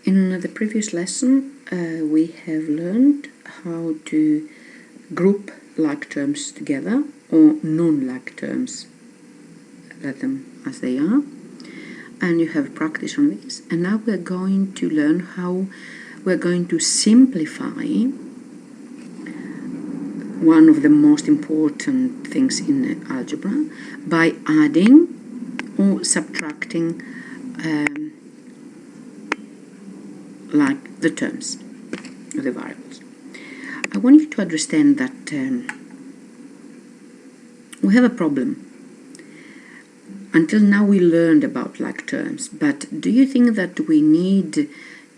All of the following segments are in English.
In the previous lesson, we have learned how to group like terms together or non-like terms, let them as they are, and you have practice on this. And now we're going to learn how we're going to simplify one of the most important things in algebra by adding or subtracting like the terms of the variables. I want you to understand that we have a problem. Until now we learned about like terms, but do you think that we need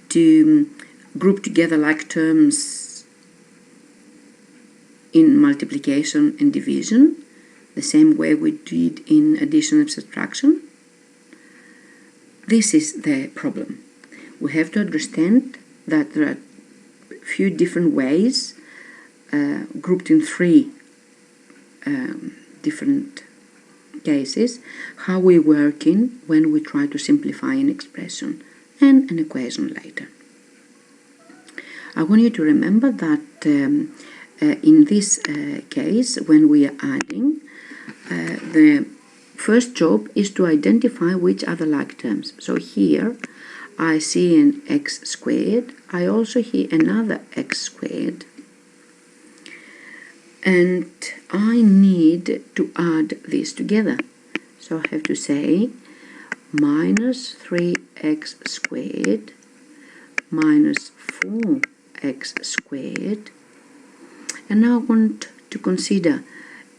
to group together like terms in multiplication and division the same way we did in addition and subtraction? This is the problem. We have to understand that there are a few different ways, grouped in three different cases, how we work in when we try to simplify an expression and an equation later. I want you to remember that in this case, when we are adding, the first job is to identify which are the like terms. So here I see an x squared, I also hear another x squared, and I need to add these together. So I have to say minus 3x squared minus 4x squared. And now I want to consider,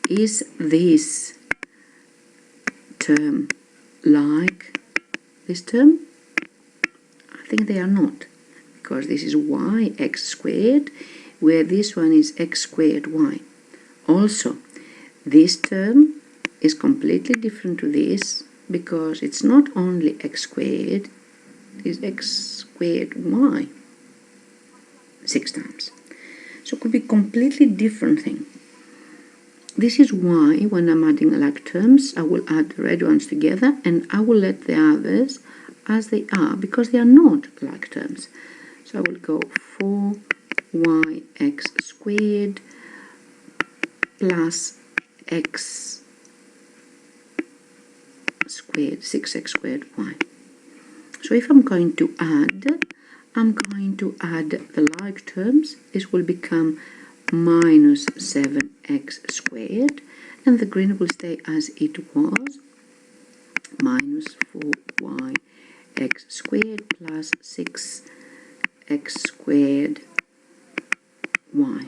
is this term like this term? I think they are not, because this is yx squared, where this one is x squared y. Also, this term is completely different to this, because it's not only x squared, it's x squared y 6 times. So it could be completely different thing. This is why when I'm adding like terms, I will add the red ones together and I will let the others as they are, because they are not like terms. So I will go 4yx squared plus x squared, 6x squared y. So if I'm going to add, I'm going to add the like terms. This will become minus 7x squared, and the green will stay as it was, minus 4yx squared plus 6x squared y.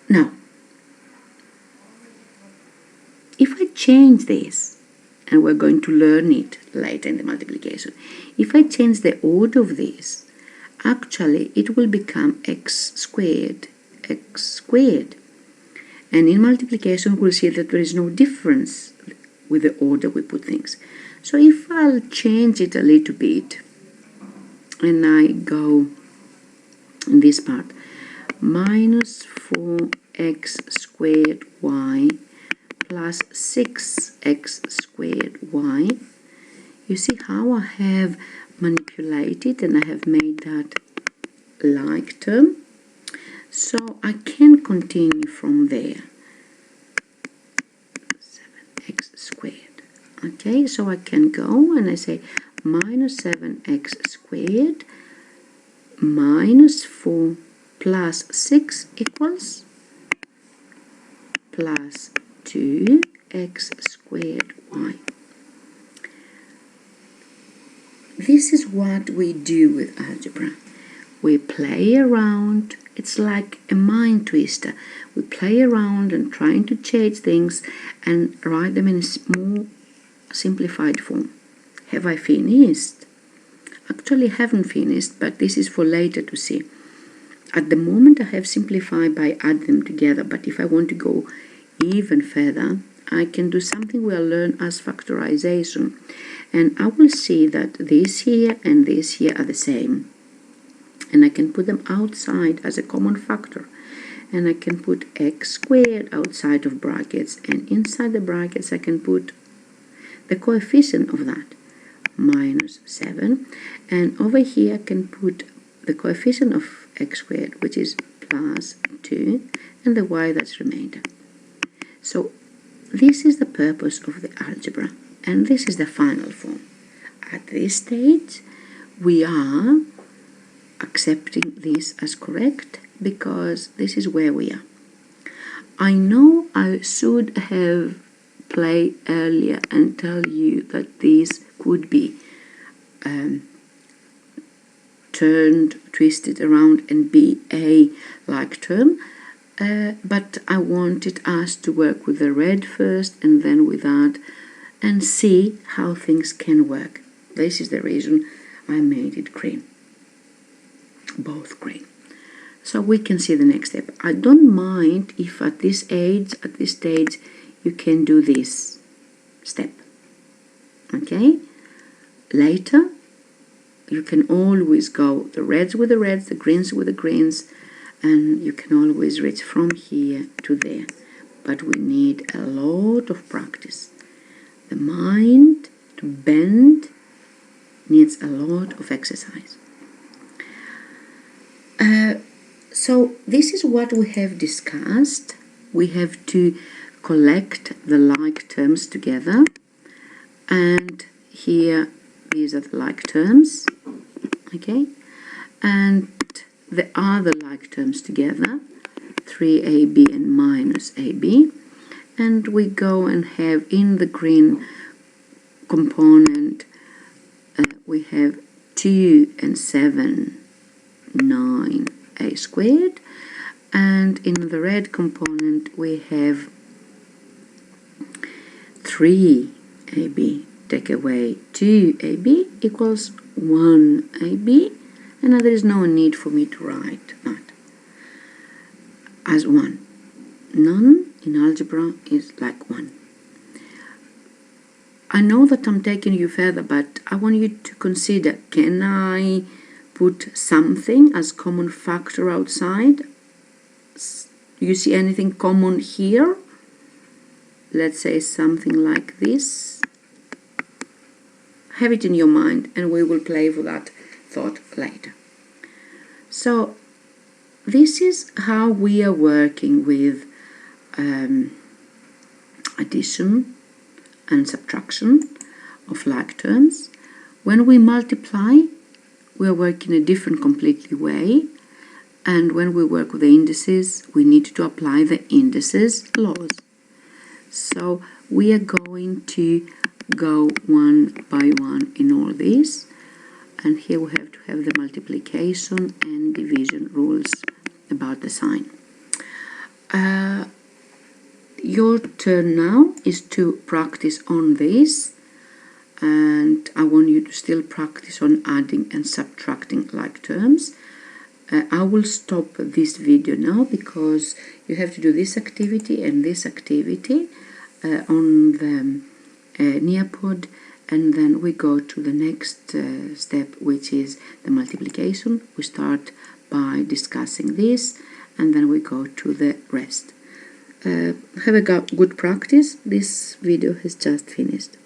Now, if I change this, and we're going to learn it later in the multiplication, if I change the order of this, actually it will become x squared. And in multiplication we'll see that there is no difference with the order we put things. So if I'll change it a little bit, and I go in this part, minus 4x squared y plus 6x squared y, you see how I have manipulated and I have made that like term. So I can continue from there, 7x squared. Okay, so I can go and I say minus 7x squared minus 4 plus 6 equals plus 2x squared y. This is what we do with algebra. We play around. It's like a mind twister. We play around and trying to change things and write them in a more simplified form. Have I finished? Actually, I haven't finished, but this is for later to see. At the moment I have simplified by adding them together, but if I want to go even further, I can do something we'll learn as factorization, and I will see that this here and this here are the same, and I can put them outside as a common factor, and I can put x squared outside of brackets, and inside the brackets I can put the coefficient of that, minus 7, and over here I can put the coefficient of x squared, which is plus 2, and the y, that's remainder. So this is the purpose of the algebra, and this is the final form. At this stage, we are accepting this as correct because this is where we are. I know I should have played earlier and tell you that this could be turned, twisted around and be a like term, but I wanted us to work with the red first and then with that and see how things can work. This is the reason I made it green, both green. So we can see the next step. I don't mind if at this stage, you can do this step. Okay? Later, you can always go the reds with the reds, the greens with the greens, and you can always reach from here to there. But we need a lot of practice. The mind to bend needs a lot of exercise. So this is what we have discussed. We have to collect the like terms together, and here these are the like terms, okay, and the other like terms together, 3ab and minus ab, and we go and have in the green component we have 2 and 7, 9 a squared, and in the red component we have 3ab, take away 2ab equals 1ab, and now there is no need for me to write that as 1. None in algebra is like 1. I know that I'm taking you further, but I want you to consider, can I put something as common factor outside? You see anything common here? Let's say something like this. Have it in your mind and we will play with that thought later. So this is how we are working with addition and subtraction of like terms. When we multiply, we are working a different completely way, and when we work with the indices, we need to apply the indices laws. So we are going to go one by one in all these, and here we have to have the multiplication and division rules about the sign. Your turn now is to practice on this, and I want you to still practice on adding and subtracting like terms. I will stop this video now because you have to do this activity and this activity on the Nearpod, and then we go to the next step, which is the multiplication. We start by discussing this and then we go to the rest. Have a good practice. This video has just finished.